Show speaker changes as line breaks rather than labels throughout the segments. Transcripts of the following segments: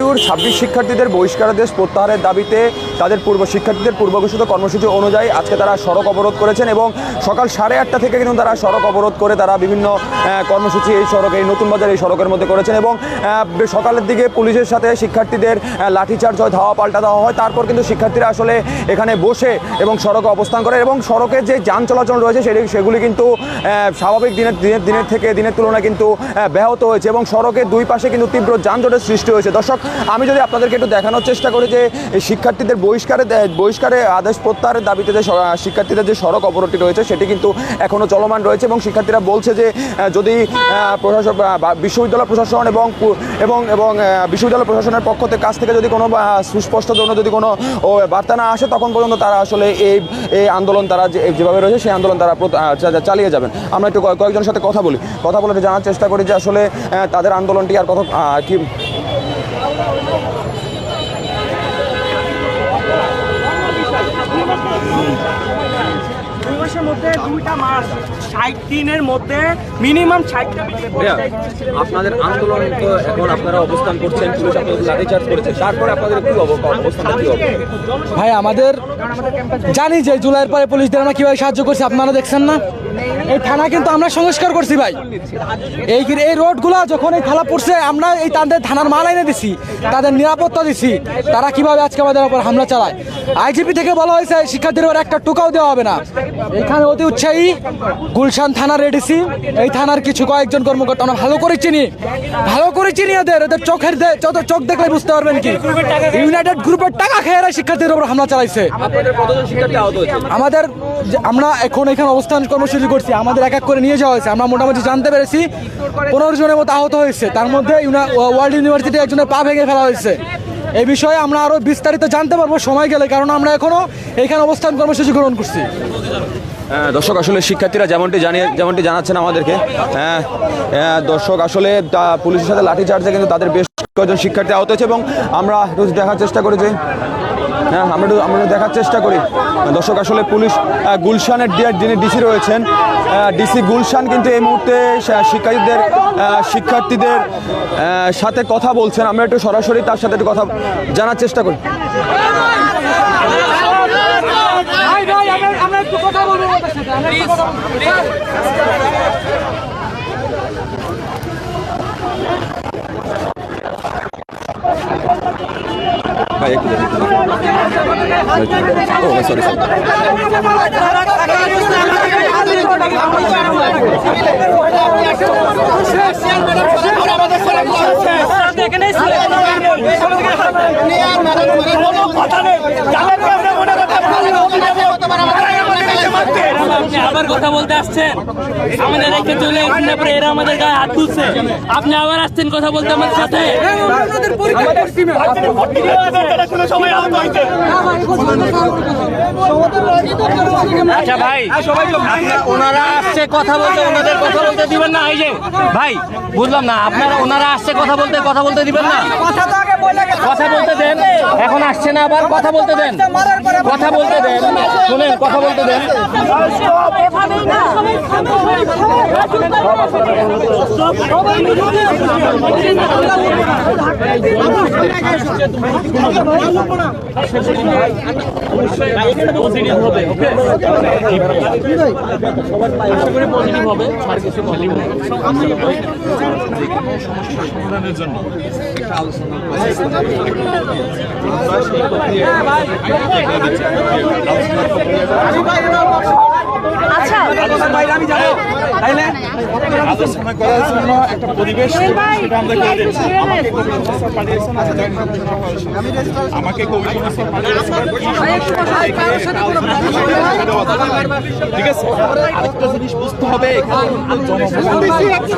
মৃত্যুর 26 শিক্ষার্থীদের বহিষ্কারাদেশ প্রত্যাহারের দাবিতে তাদের শিক্ষার্থীদের পূর্বঘোষিত কর্মসূচি অনুযায়ী আজকে তারা সড়ক অবরোধ করেছেন এবং সকাল 8:30 থেকে কিন্তু তারা সড়ক অবরোধ করে তারা বিভিন্ন কর্মসূচি এই সড়কে, এই নতুন বাজার এই সড়কের মধ্যে করেছেন এবং সকালের দিকে পুলিশের সাথে শিক্ষার্থীদের লাঠিচার্জ হয়, ধাওয়া পাল্টা দেওয়া হয়। তারপর কিন্তু শিক্ষার্থীরা আসলে এখানে বসে এবং সড়কে অবস্থান করে এবং সড়কে যে যান চলাচল রয়েছে সেগুলি কিন্তু স্বাভাবিক দিনের তুলনায় কিন্তু ব্যাহত হয়েছে এবং সড়কের দুই পাশে কিন্তু তীব্র যানজটের সৃষ্টি হয়েছে। দর্শক, আমি যদি আপনাদেরকে একটু দেখানোর চেষ্টা করি যে শিক্ষার্থীদের বহিষ্কারে আদেশ প্রত্যাহারের দাবিতে যে শিক্ষার্থীদের যে সড়ক অবরোধটি রয়েছে সেটি কিন্তু এখনও চলমান রয়েছে এবং শিক্ষার্থীরা বলছে যে যদি বিশ্ববিদ্যালয় প্রশাসন এবং বিশ্ববিদ্যালয় প্রশাসনের পক্ষ থেকে কাছ থেকে যদি কোনো সুস্পষ্ট জন্য যদি কোনো বার্তা না আসে তখন পর্যন্ত তারা আসলে এই আন্দোলন তারা যেভাবে রয়েছে সেই আন্দোলন তারা চালিয়ে যাবেন। আমরা একটু কয়েকজনের সাথে কথা বলে জানার চেষ্টা করি যে আসলে তাদের আন্দোলনটি আর কত কি।
মধ্যে 2টা মাস 60 দিনের মধ্যে মিনিমাম 60টা।
আপনাদের আন্দোলন তো এখন আপনারা অবস্থান করছেন, পুলিশ আপনাদের লাঠিচার্জ করেছে, তারপরে আপনাদের কি অবস্থান কি হবে?
ভাই আমাদের জানি যে জুলাইয়ের পরে পুলিশদের আমরা কিভাবে সাহায্য করছি আপনারা দেখছেন না। এই থানা কিন্তু আমরা সংস্কার করছি ভাই। এই রোডগুলো যখন এই থানা পড়ছে আমরা এই তাদের থানার মাল এনে দিছি, তাদের নিরাপত্তা দিছি। তারা কিভাবে আজকে আমাদের উপর হামলা চালায়। আইজিপি থেকে বলা হয়েছে শিক্ষার্থীদের উপর একটা টোকাও দেওয়া হবে না। এখানে অতি উৎসাহী গুলশান থানার এডিসি, এই থানার কিছু কয়েকজন কর্মকর্তা আমরা ভালো করে চিনি এদের চোখ দেখলে বুঝতে পারবেন কি ইউনাইটেড গ্রুপের টাকা খেয়ে শিক্ষার্থীদের উপর হামলা চালাইছে। আমরা এখন এখানে অবস্থান কর্মসূচি করছি, আমাদের এক এক করে নিয়ে যাওয়া হয়েছে। আমরা মোটামুটি জানতে পেরেছি 15 জনের মতো আহত হয়েছে, তার মধ্যে ওয়ার্ল্ড ইউনিভার্সিটি একজনের পা ভেঙে ফেলা হয়েছে। এই বিষয়ে আমরা আরো বিস্তারিত জানতে পারবো সময় গেলে, কারণ আমরা এখনো এখানে অবস্থান কর্মসূচি গ্রহণ করছি।
দর্শক, আসলে শিক্ষার্থীরা যেমনটি জানাচ্ছেন আমাদেরকে, দর্শক আসলে পুলিশের সাথে লাঠিচার্জে কিন্তু তাদের বেশ কয়েকজন শিক্ষার্থী আহত হয়েছে এবং আমরা দেখার চেষ্টা করি যে আমরা দেখার চেষ্টা করি দর্শক আসলে পুলিশ গুলশানের যিনি ডিসি রয়েছেন, ডিসি গুলশান কিন্তু এই মুহূর্তে শিক্ষার্থীদের সাথে কথা বলছেন। আমরা একটু সরাসরি তার সাথে একটু কথা জানার চেষ্টা করি। ভাই একটু সরি
আবার কথা বলতে আসছেন, আমাদের রেখে চলে পরে এরা আমাদের গায়ে হাত তুলছে, আপনি আবার আসছেন কথা বলতে আমাদের সাথে। আচ্ছা ভাই, ওনারা আসছে কথা বলতে, ওনাদের কথা বলতে দিবেন না? এই যে ভাই, বুঝলাম না, আপনারা ওনারা আসছে কথা বলতে দিবেন না? কথা বলতে দেন, এখন আসছে না, আবার কথা বলতে দেন, শুনেন, কথা বলতে দেন।
সমাধানের জন্য একটা আলোচনা আলোচনা করার জন্য একটা পরিবেশ সেটা আমরা করে দিচ্ছি। আমাকে কমিশনার স্যার পাঠিয়েছেন, ঠিক আছে। আরেকটা জিনিস বুঝতে হবে,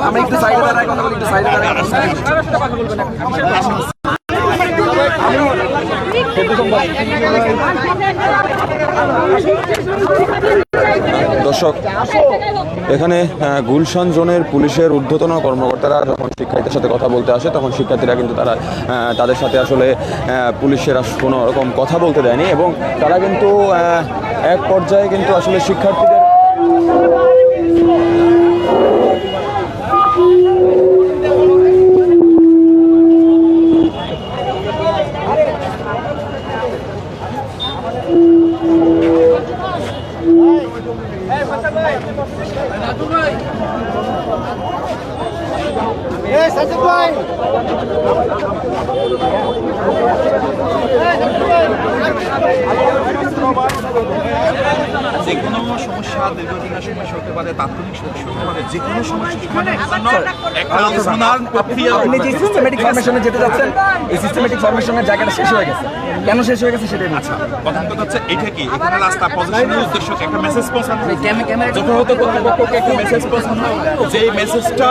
আমরা একটু সাইডে দাঁড়াই কথা বলি, একটু সাইডে দাঁড়াই।
দর্শক, এখানে গুলশান জোনের পুলিশের ঊর্ধ্বতন কর্মকর্তারা যখন শিক্ষার্থীদের সাথে কথা বলতে আসে তখন শিক্ষার্থীরা কিন্তু তাদের সাথে আসলে পুলিশের কোনো রকম কথা বলতে দেয়নি এবং তারা কিন্তু এক পর্যায়ে কিন্তু আসলে শিক্ষার্থীদের
যে কোনো সমস্যা দীর্ঘদিনের সমস্যা হতে পারে, তাৎক্ষণিক সমস্যা হতে পারে, যে কোনো সমস্যা সমাধানের জন্য একটা আলোচনার প্রক্রিয়া।
আপনি যে সিস্টেমেটিক ফরমেশনে যেতে যাচ্ছেন, এই সিস্টেমেটিক ফরমেশনের জায়গাটা শেষ হয়ে গেছে। কেন শেষ হয়ে গেছে সেটাই
আচ্ছা, প্রথম কথা হচ্ছে এটা কি এখানে রাস্তা পজিশনের উদ্দেশ্য একটা মেসেজ পৌঁছানো, যথাযথ কর্তৃপক্ষকে একটা মেসেজ পৌঁছানো, যে মেসেজটা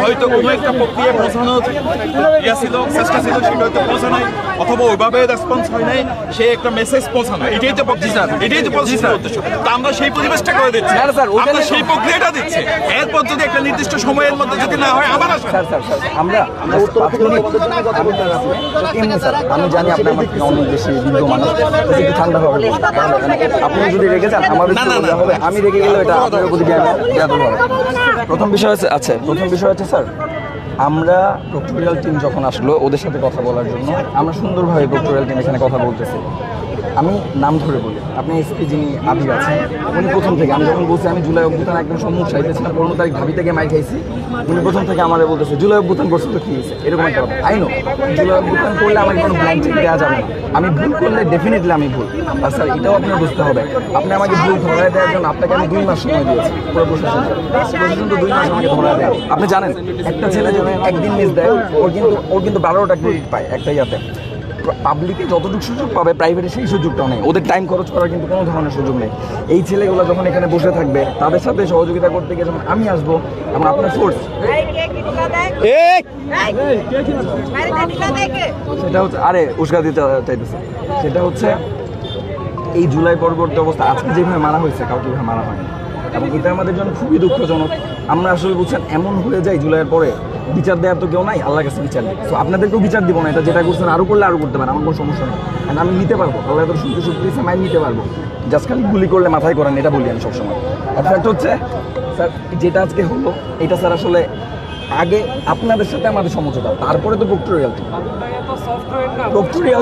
হয়তো কোনো একটা প্রক্রিয়া পৌঁছানোর ছিল, চেষ্টা ছিল, সেটা হয়তো পৌঁছানোই, অথবা ওইভাবে রেসপন্স হয় নাই, সে একটা মেসেজ পৌঁছানো, এটাই তো এটাই তো পজিশনের উদ্দেশ্য। তো আমরা সেই পরিবেশটা করে দিচ্ছি, আমরা সেই প্রক্রিয়াটা দিচ্ছি। এরপর যদি একটা নির্দিষ্ট সময়ের মধ্যে যদি না হয় আবার আসেন।
আমরা আমি জানি আপনি আমার থেকে অনেক বেশি দীর্ঘ মানুষ, একটু ঠান্ডা হবে। আপনি যদি রেগে যান আমাদের হবে, আমি রেগে গেলে এটা আপনার প্রতি বেয়াদবি হবে। প্রথম বিষয় হচ্ছে স্যার, আমরা প্রক্টোরিয়াল টিম যখন আসলো ওদের সাথে কথা বলার জন্য, আমরা সুন্দরভাবে প্রক্টোরিয়াল টিম এখানে কথা বলতেছি। আমি নাম ধরে বলি, আপনি এসপি যিনি আবির আছেন, উনি প্রথম থেকে, আমি যখন বলছি আমি জুলাই অভ্যুত্থান একদম সম্মুখ সাইডে ছিলাম, 15 তারিখ ঢাবি থেকে মাইর খাইছি, উনি প্রথম থেকে আমাদের বলতেছে জুলাই অভ্যুত্থান করছে তো কী হয়েছে, এরকম একটা কথা। আই নো জুলাই অভ্যুত্থান করলে আমাকে কোনো ব্ল্যাঙ্ক চেক দেওয়া যাবে না, আমি ভুল করলে ডেফিনেটলি আমি ভুল। আর স্যার এটাও আপনার বুঝতে হবে, আপনি আমাকে ভুল ধরায় দেওয়ার জন্য আপনাকে আমি 2 মাস সময় দিয়েছি, পুরো প্রশাসন তো 2 মাস আমাকে ধরায় দেয়। আপনি জানেন একটা ছেলে যদি একদিন মিস দেয় ওর কিন্তু 12টা ক্রেডিট পায় একটা ইয়াতে। পাবলিকে যতটুকু সুযোগ পাবে প্রাইভেটে সেই সুযোগটাও নেই, ওদের টাইম খরচ করার কিন্তু কোনো ধরনের সুযোগ নেই। এই ছেলেগুলো যখন এখানে বসে থাকবে তাদের সাথে সহযোগিতা করতে গিয়ে যখন আমি আসবো, এবং আপনার সোর্স সেটা হচ্ছে, আরে উস্কা দিতে চাইতেছে, সেটা হচ্ছে এই জুলাই পরবর্তী অবস্থা আজকে যেভাবে মারা হয়েছে কাউকে এভাবে মারা হয়নি, এবং এটা আমাদের জন্য খুবই দুঃখজনক। আমরা আসলে বুঝছেন এমন হয়ে যাই জুলাইয়ের পরে বিচার দেওয়ার তো কেউ নাই, আল্লাহর কাছে বিচার নেই। তো আপনাদেরকেও বিচার দিব না, এটা যেটা করছেন আরও করলে আরও করতে পারেন, আমার কোনো সমস্যা নেই, কারণ আমি নিতে পারবো, আল্লাহ তো শুনতে শুনতে মাইন নিতে পারবো। জাস্ট খালি গুলি করলে মাথায় করেন, এটা বলি আমি সবসময়। একটা হচ্ছে স্যার যেটা আজকে হলো, এটা স্যার আসলে আগে আপনাদের সাথে আমাদের সমঝোতা, তারপরে তো প্রক্টোরিয়াল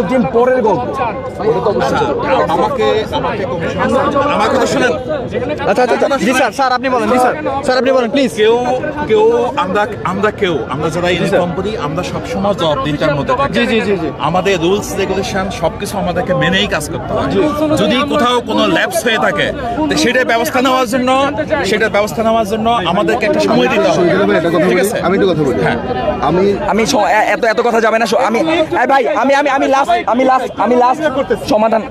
টিম পরের গল্প।
আমাকে তো শুনেন।
আচ্ছা জি স্যার আপনি বলেন, প্লিজ।
আমরা যারা ইউনিফর্ম করি, আমরা সবসময় জবাবদিহিতার মধ্যে থাকি। জি। আমাদের রুলস রেগুলেশন সবকিছু আমাদেরকে মেনেই কাজ করতে হয়। যদি কোথাও কোনো ল্যাপস হয়ে থাকে তো সেটার ব্যবস্থা নেওয়ার জন্য আমাদেরকে একটা সময় দিতে হবে। ঠিক আছে,
আমি একটু কথা বলি।
হ্যাঁ,
আমি এত কথা যাবে না। ভাই আমি লাস্ট সমাধান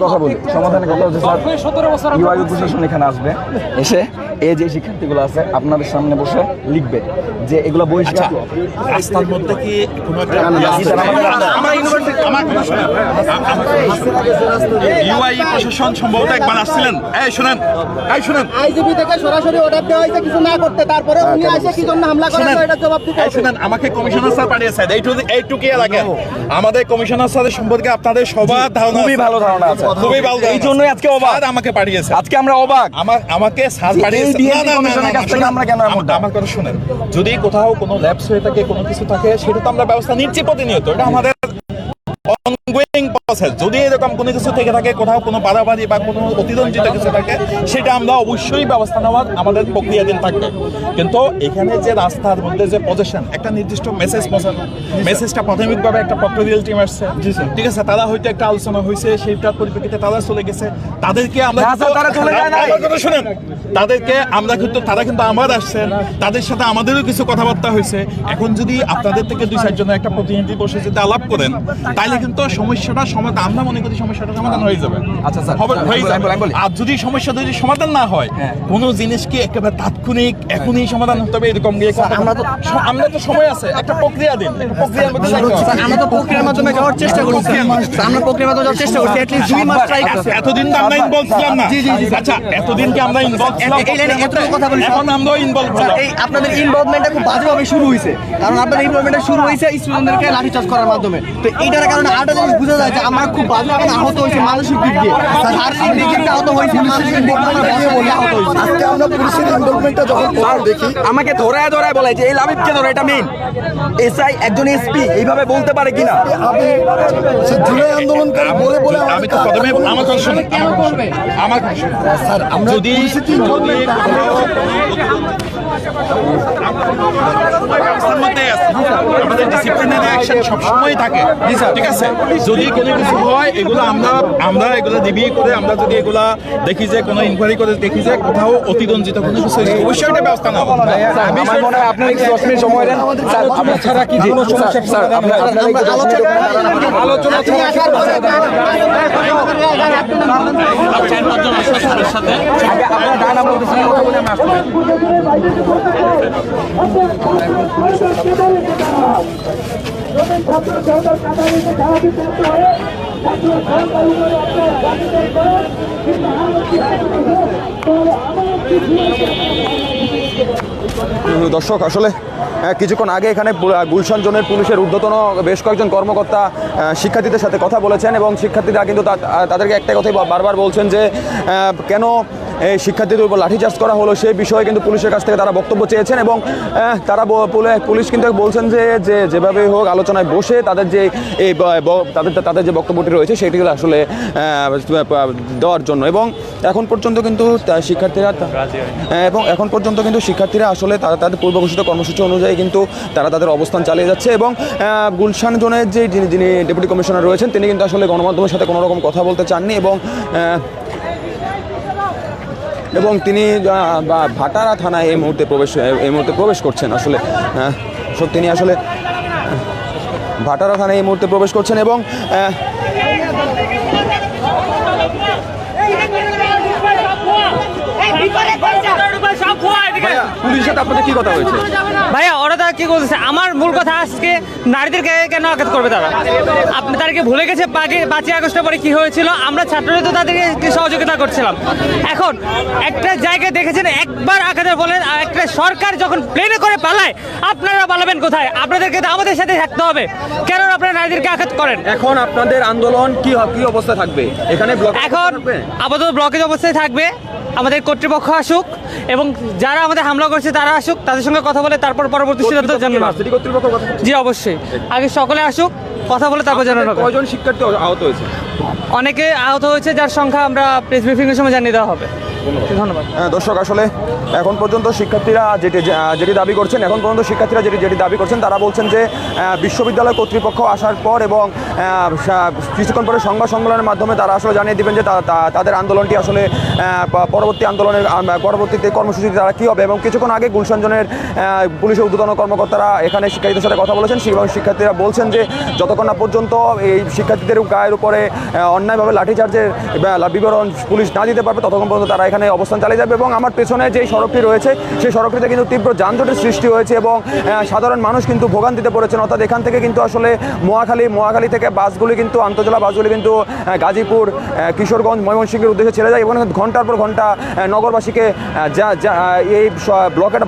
কথা বলি। সমাধানের কথা হচ্ছে স্যার, ইউআই প্রশাসন এখানে আসবে, এসে এই যে শিক্ষার্থীগুলো আছে আপনাদের সামনে বসে লিখবে যে এগুলো বহিষ্কার।
রাস্তার মধ্যে কি কোনো একটা ইউআই প্রশাসন সম্ভবত একবার আসছিলেন। এই শুনেন
আইজিপি থেকে সরাসরি অর্ডার দেওয়া হয়েছে কিছু না করতে, তারপরে উনি এসে কি জন্য হামলা করেন এটা জবাব দিতে হবে।
শুনেন, আমাকে কমিশনার স্যার পাঠিয়েছেন, এইটুকু লাগে। আমাদের কমিশনার স্যারের সম্পর্কে আপনাদের সবার ধারণা,
খুবই ভালো ধারণা আছে,
খুবই ভালো।
এই জন্যই আজকে অবাক
আমাকে পাঠিয়েছে,
আজকে আমরা অবাক।
আমাকে স্যার পাঠিয়েছে।
আমরা কেন
আমার কথা শুনেন, যদি কোথাও কোনো ল্যাপস হয়ে থাকে, কোনো কিছু থাকে, সেটা তো আমরা ব্যবস্থা নিচ্ছি প্রতিনিয়ত, এটা আমাদের অনগোয়িং প্রসেস। যদি এরকম কোনো কিছু থেকে থাকে, কোথাও কোনো বাড়াবাড়ি বা কোনো অতিরঞ্জিত কিছু থাকে, সেটা আমরা অবশ্যই ব্যবস্থা নেওয়ার আমাদের প্রক্রিয়াধীন থাকবে। কিন্তু এখানে যে রাস্তার মধ্যে যে পজিশন, একটা নির্দিষ্ট মেসেজ পৌঁছানো, মেসেজটা প্রাথমিকভাবে একটা প্রক্টোরিয়াল টিম আসছে, ঠিক আছে, তারা হয়তো একটা আলোচনা হয়েছে, সেইটার পরিপ্রেক্ষিতে তারা চলে গেছে, তাদেরকে আমরা শুনেন, তারা কিন্তু আবার আসছেন, তাদের সাথে আমাদেরও কিছু কথাবার্তা হয়েছে। এখন যদি আপনাদের থেকে 2-4 জনের একটা প্রতিনিধি বসে যদি আলাপ করেন, তাইলে কিন্তু সমস্যাটা সমাধান, আমরা মনে করি সমস্যাটা সমাধান হয়ে যাবে।
আচ্ছা স্যার,
হয়ে যাবে। আর যদি সমস্যাটা যদি সমাধান না হয়, কোনো জিনিস কি একেবারে তাৎক্ষণিক এখনই সমাধান হতে হবে এরকম গিয়ে আমরা তো সময় আছে, একটা প্রক্রিয়া দিন, একটা প্রক্রিয়ার মধ্যে
আমরা তো প্রক্রিয়ার মাধ্যমে যাওয়ার চেষ্টা করছি,
এতদিন তো আমরা ইনভলভ ছিলাম না। আচ্ছা, এতদিন কি আমরা ইনভলভ ছিলাম? এখন আমরাও ইনভলভ হলাম।
আপনাদের ইনভলভমেন্টটা খুব বাজেভাবে শুরু হয়েছে, কারণ আপনাদের ইনভলভমেন্টটা শুরু হয়েছে স্টুডেন্টদেরকে লাঠিচার্জ করার মাধ্যমে। তো এইটার কারণে আরেকটা জিনিস বোঝা যায় যে
আমরা খুব বাজেভাবে আহত হয়েছে মানসিক দিক দিয়ে, শারীরিক দিক দিয়ে আহত হয়েছে, মানসিক দিক দিয়ে আহত হয়েছে। আজকে আমরা পুলিশের ইনভলভমেন্টটা যখন দেখি,
আমাকে ধরায় বলে যে এই লাবিবকে ধরে, এটা মেইন এসআই একজন এসপি এইভাবে বলতে পারে কিনা?
আমি সে জুলাই আন্দোলনকারী বলে বলে
আমি তো প্রথমে আমার কথা শুনুন, আমার কথা শুনুন।
স্যার আমরা
যদি ব্যবস্থার মধ্যে আছে, আমাদের ডিসিপ্লিনারি অ্যাকশন সবসময় থাকে, ঠিক আছে? যদি কোনো কিছু হয় এগুলো আমরা এগুলো ডিবিয়ে করে আমরা যদি এগুলা দেখি যে কোনো ইনকোয়ারি করে দেখি যে কোথাও অতিরঞ্জিত কোনো কিছু হয়েছে, অবশ্যই এটা ব্যবস্থা নেওয়া হবে।
আমার মনে হয় আপনার একটু 10 মিনিট সময় দেন। স্যার আপনার ছাড়া কি কোনো সমস্যা? স্যার আপনার আলোচনা ছাড়া কি আপনার ডানা বলতেছেন কথা বলে আমি আসবো। দর্শক আসলে কিছুক্ষণ আগে এখানে গুলশান জোনের পুলিশের ঊর্ধ্বতন বেশ কয়েকজন কর্মকর্তা শিক্ষার্থীদের সাথে কথা বলেছেন এবং শিক্ষার্থীরা কিন্তু তাদেরকে একটাই কথাই বারবার বলছেন যে কেন এই শিক্ষার্থীদের উপর লাঠিচার্জ করা হলো সেই বিষয়ে কিন্তু পুলিশের কাছ থেকে তারা বক্তব্য চেয়েছেন এবং তারা পুলিশ কিন্তু বলছেন যে যেভাবে হোক আলোচনায় বসে তাদের যে এই তাদের যে বক্তব্যটি রয়েছে সেটি আসলে দেওয়ার জন্য এবং এখন পর্যন্ত কিন্তু শিক্ষার্থীরা আসলে তাদের পূর্ব ঘোষিত কর্মসূচি অনুযায়ী কিন্তু তারা তাদের অবস্থান চালিয়ে যাচ্ছে এবং গুলশান জোনের যে যিনি ডেপুটি কমিশনার রয়েছেন তিনি কিন্তু আসলে গণমাধ্যমের সাথে কোনো রকম কথা বলতে চাননি এবং তিনি ভাটারা থানায় এই মুহূর্তে প্রবেশ করছেন। আসলে তিনি আসলে ভাটারা থানায় এই মুহূর্তে প্রবেশ করছেন এবং পুলিশের সাথে আপনাদের কি কথা হয়েছে?
ভাইয়া ওরা তারা কি বলছে, আমার মূল কথা আজকে নারীদেরকে কেন আঘাত করবে তারা? তাদেরকে ভুলে গেছে 5ই আগস্টের পরে কি হয়েছিল, আমরা ছাত্ররা তো তাদেরকে সহযোগিতা করছিলাম। এখন একটা জায়গায় দেখেছেন একবার আঘাতের বলে একটা সরকার যখন প্লেনে করে পালায়, আপনারা পালাবেন কোথায়? আপনাদেরকে তো আমাদের সাথে থাকতে হবে, কেন আপনারা নারীদেরকে আঘাত করেন?
এখন আপনাদের আন্দোলন কি অবস্থা থাকবে? এখানে
এখন আপাতত ব্লকেজ অবস্থায় থাকবে, আমাদের কর্তৃপক্ষ আসুক এবং যারা আমাদের হামলা করছে তারা আসুক, তাদের সঙ্গে কথা বলে তারপর পরবর্তী সিদ্ধান্ত জানানো হবে। জি অবশ্যই, আগে সকলে আসুক, কথা বলে তারপর জানানো হবে।
কয়জন শিক্ষার্থী আহত হয়েছে?
অনেকে আহত হয়েছে, যার সংখ্যা আমরা প্রেস ব্রিফিংয়ের সময় জানিয়ে দেওয়া হবে। ধন্যবাদ।
দর্শক আসলে এখন পর্যন্ত শিক্ষার্থীরা যেটি দাবি করছেন যেটি দাবি করছেন তারা বলছেন যে বিশ্ববিদ্যালয় কর্তৃপক্ষ আসার পর এবং কিছুক্ষণ পরে সংবাদ সম্মেলনের মাধ্যমে তারা আসলে জানিয়ে দেবেন যে তাদের আন্দোলনটি আসলে পরবর্তীতে কর্মসূচিতে তারা কী হবে। এবং কিছুক্ষণ আগে গুলশান জোনের পুলিশের ঊর্ধ্বতন কর্মকর্তারা এখানে শিক্ষার্থীদের সাথে কথা বলেছেন এবং শিক্ষার্থীরা বলছেন যে যতক্ষণ না পর্যন্ত এই শিক্ষার্থীদের গায়ের উপরে অন্যায়ভাবে লাঠিচার্জের বিবরণ পুলিশ না দিতে পারবে ততক্ষণ পর্যন্ত তারা এখানে অবস্থান চালিয়ে যাবে। এবং আমার পেছনে যে সড়কটি রয়েছে সেই সড়কটিতে কিন্তু তীব্র যানজটের সৃষ্টি হয়েছে এবং সাধারণ মানুষ কিন্তু ভোগান্তিতে পড়েছেন। অর্থাৎ এখান থেকে কিন্তু আসলে মহাখালী থেকে বাসগুলি কিন্তু আন্তঃজেলা বাসগুলি কিন্তু গাজীপুর, কিশোরগঞ্জ, ময়মনসিংহের উদ্দেশ্যে ছেড়ে যায় এবং ঘন্টার পর ঘন্টা নগরবাসীকে এই ব্লকেট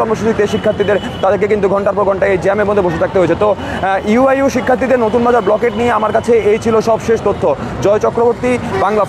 কর্মসূচিতে শিক্ষার্থীদের তাদেরকে কিন্তু ঘন্টার পর ঘন্টা এই জ্যামের মধ্যে বসে থাকতে হয়েছে। তো ইউআইইউ শিক্ষার্থীদের নতুন বাজার ব্লকেট নিয়ে আমার কাছে এই ছিল সবশেষ তথ্য। জয় চক্রবর্তী, বাংলা।